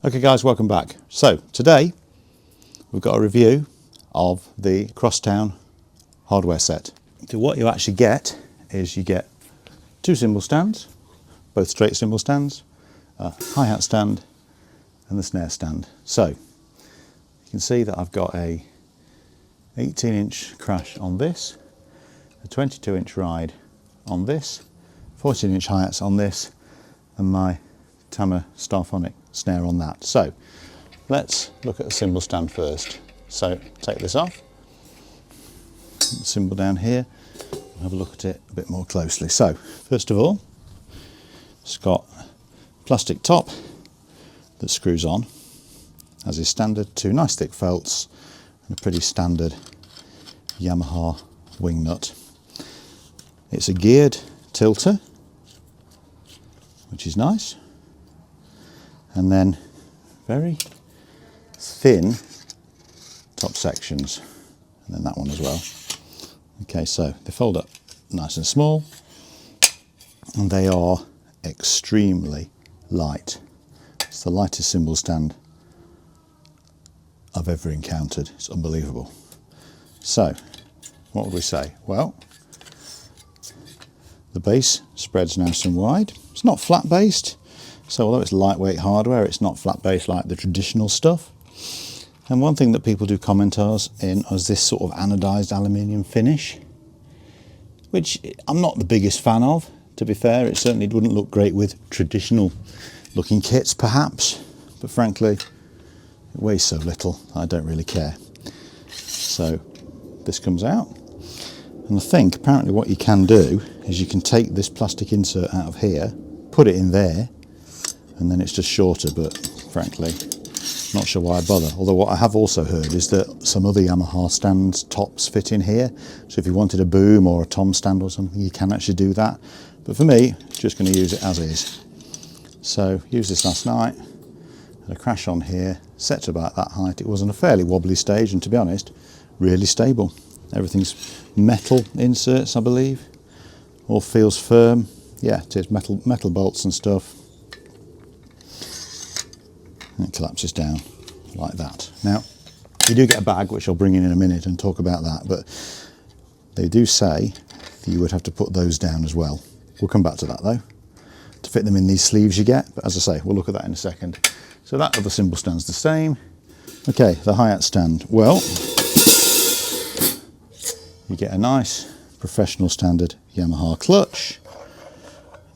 Okay guys, welcome back. So today we've got a review of the Crosstown Hardware set. So what you actually get is you get two cymbal stands, both straight cymbal stands, a hi-hat stand and the snare stand. So you can see that I've got a 18-inch crash on this, a 22-inch ride on this, 14-inch hi-hats on this, and my Tama Starphonic snare on that. So let's look at the cymbal stand first. So take this off, put the cymbal down here, and have a look at it a bit more closely. So first of all, it's got a plastic top that screws on, as is standard, two nice thick felts and a pretty standard Yamaha wing nut. It's a geared tilter, which is nice. And then very thin top sections, and then that one as well. Okay, so they fold up nice and small, and they are extremely light. It's the lightest cymbal stand I've ever encountered. It's unbelievable. So, what would we say? Well, the bass spreads nice and wide. It's not flat based. So although it's lightweight hardware, it's not flat bass like the traditional stuff. And one thing that people do comment us in is this sort of anodized aluminium finish, which I'm not the biggest fan of, to be fair. It certainly wouldn't look great with traditional looking kits perhaps, but frankly it weighs so little I don't really care. So this comes out, and I think apparently what you can do is you can take this plastic insert out of here, put it in there, and then it's just shorter, but frankly, not sure why I bother. Although what I have also heard is that some other Yamaha stands tops fit in here. So if you wanted a boom or a tom stand or something, you can actually do that. But for me, just going to use it as is. So used this last night, had a crash on here, set to about that height. It was on a fairly wobbly stage, and to be honest, really stable. Everything's metal inserts, I believe. All feels firm. Yeah, it is metal bolts and stuff. And it collapses down like that. Now, you do get a bag, which I'll bring in a minute and talk about that, but they do say that you would have to put those down as well. We'll come back to that though, to fit them in these sleeves you get, but as I say, we'll look at that in a second. So that other cymbal stand's the same. Okay, the hi-hat stand. Well, you get a nice professional standard Yamaha clutch.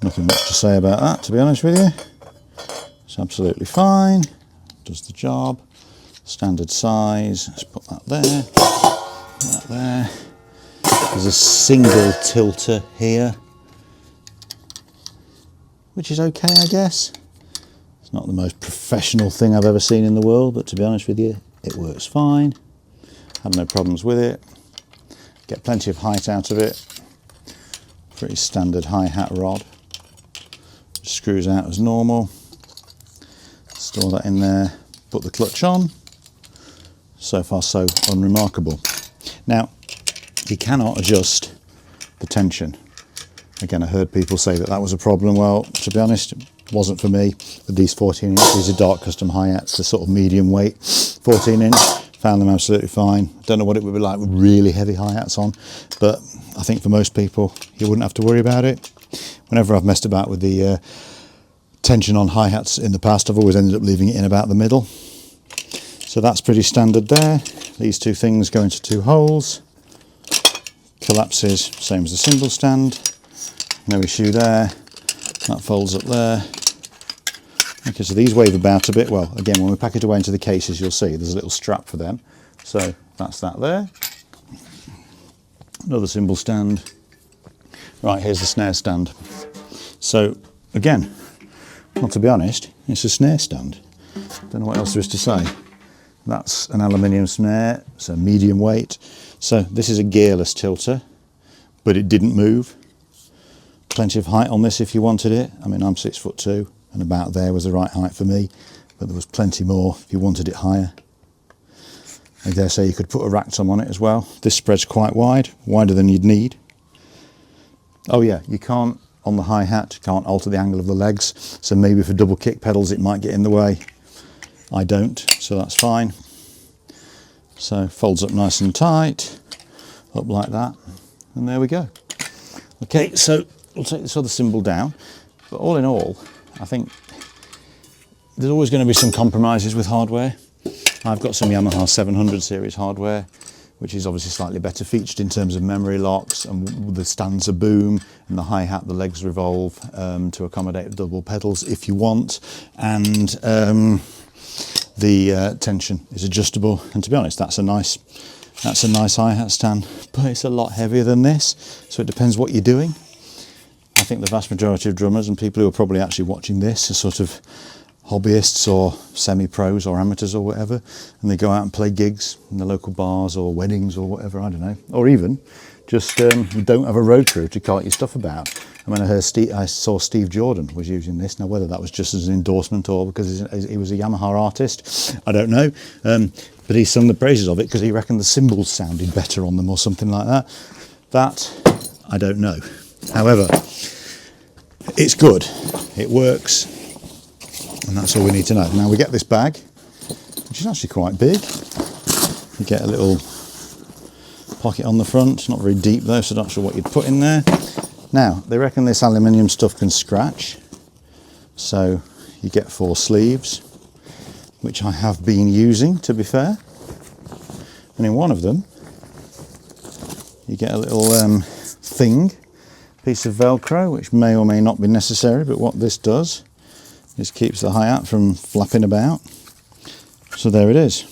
Nothing much to say about that, to be honest with you. It's absolutely fine, does the job, standard size. Let's put that there, put that there. There's a single tilter here, which is okay, I guess. It's not the most professional thing I've ever seen in the world, but to be honest with you, it works fine. Have no problems with it. Get plenty of height out of it. Pretty standard hi-hat rod. Just screws out as normal. Store that in there, put the clutch on. So far so unremarkable. Now, you cannot adjust the tension. Again, I heard people say that that was a problem. Well, to be honest, it wasn't for me. With these 14-inch, these are dark custom hi-hats, they're sort of medium weight, 14-inch. Found them absolutely fine. Don't know what it would be like with really heavy hi-hats on, but I think for most people, you wouldn't have to worry about it. Whenever I've messed about with the tension on hi-hats in the past, I've always ended up leaving it in about the middle. So that's pretty standard there. These two things go into two holes. Collapses, same as the cymbal stand. No issue there. That folds up there. Okay, so these wave about a bit. Well, again, when we pack it away into the cases, you'll see there's a little strap for them. So that's that there. Another cymbal stand. Right, here's the snare stand. So again, well, to be honest, it's a snare stand. Don't know what else there is to say. That's an aluminium snare, so medium weight. So this is a gearless tilter, but it didn't move. Plenty of height on this if you wanted it. I mean, I'm 6'2", and about there was the right height for me, but there was plenty more if you wanted it higher. I dare say you could put a rack tom on it as well. This spreads quite wide, wider than you'd need. Oh yeah, you can't, on the hi-hat, you can't alter the angle of the legs, so maybe for double kick pedals it might get in the way. I don't, so that's fine. So folds up nice and tight, up like that, and there we go. Okay, so we'll take this other cymbal down, but all in all, I think there's always going to be some compromises with hardware. I've got some Yamaha 700 series hardware, which is obviously slightly better featured in terms of memory locks, and the stands a boom, and the hi-hat, the legs revolve to accommodate double pedals if you want, and the tension is adjustable. And to be honest, that's a nice hi-hat stand, but it's a lot heavier than this, so it depends what you're doing. I think the vast majority of drummers and people who are probably actually watching this are sort of hobbyists or semi-pros or amateurs or whatever, and they go out and play gigs in the local bars or weddings or whatever, I don't know, or even just you don't have a road crew to cart your stuff about. I mean, I saw Steve Jordan was using this. Now, whether that was just as an endorsement or because he was a Yamaha artist, I don't know, but he sung the praises of it because he reckoned the cymbals sounded better on them or something like that. That, I don't know. However, it's good, it works, and that's all we need to know. Now we get this bag, which is actually quite big. You get a little pocket on the front, not very deep though, so not sure what you'd put in there. Now, they reckon this aluminium stuff can scratch, so you get 4 sleeves, which I have been using, to be fair. And in one of them, you get a little piece of Velcro, which may or may not be necessary, but what this does is keeps the hi-hat from flapping about. So there it is.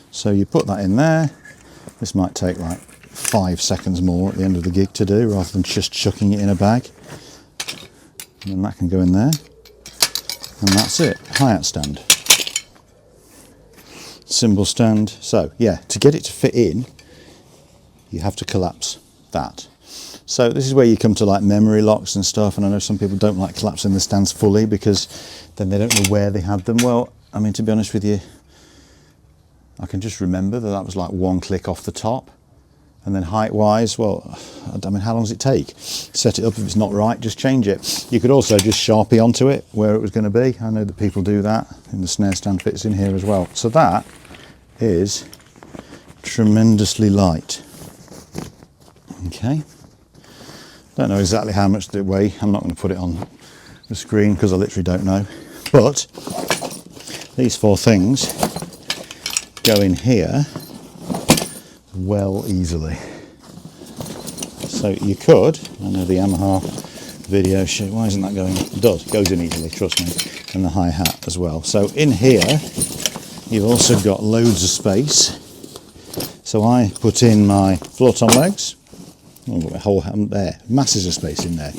So you put that in there. This might take like 5 seconds more at the end of the gig to do, rather than just chucking it in a bag. And then that can go in there. And that's it, hi-hat stand. Cymbal stand. So yeah, to get it to fit in, you have to collapse that. So this is where you come to like memory locks and stuff, and I know some people don't like collapsing the stands fully because then they don't know where they had them. Well, I mean, to be honest with you, I can just remember that was like 1 click off the top. And then height-wise, well, I mean, how long does it take? Set it up, if it's not right, just change it. You could also just Sharpie onto it where it was going to be. I know that people do that, and the snare stand fits in here as well. So that is tremendously light. Okay. Don't know exactly how much they weigh. I'm not going to put it on the screen because I literally don't know. But these 4 things go in here well easily. So you could, I know the Yamaha video show, why isn't that going? It does, it goes in easily, trust me. And the hi-hat as well. So in here, you've also got loads of space. So I put in my floor tom legs. Oh, I've got my whole hand there, masses of space in there.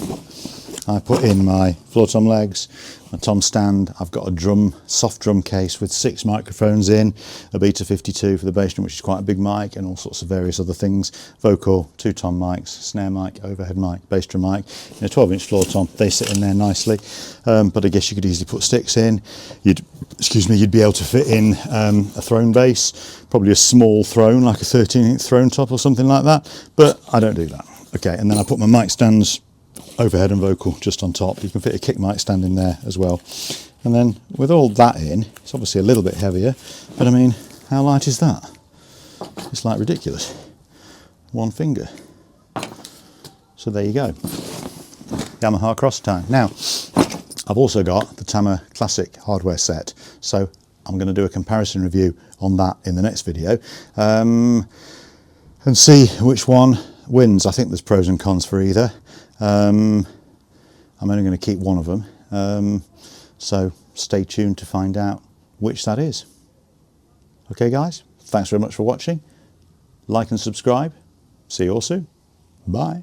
I put in my floor tom legs, my tom stand. I've got a soft drum case with 6 microphones in, a Beta 52 for the bass drum, which is quite a big mic, and all sorts of various other things. Vocal, 2 tom mics, snare mic, overhead mic, bass drum mic, a 12-inch floor tom. They sit in there nicely, but I guess you could easily put sticks in. You'd be able to fit in a throne bass, probably a small throne, like a 13-inch throne top or something like that, but I don't do that. Okay, and then I put my mic stands, overhead and vocal, just on top. You can fit a kick mic stand in there as well. And then with all that in, it's obviously a little bit heavier, but I mean, how light is that? It's like ridiculous. 1 finger. So there you go. Yamaha Crosstown. Now, I've also got the Tama Classic hardware set, so I'm going to do a comparison review on that in the next video, and see which one wins. I think there's pros and cons for either. I'm only going to keep one of them, so stay tuned to find out which that is. Okay guys, thanks very much for watching. Like and subscribe. See you all soon. Bye.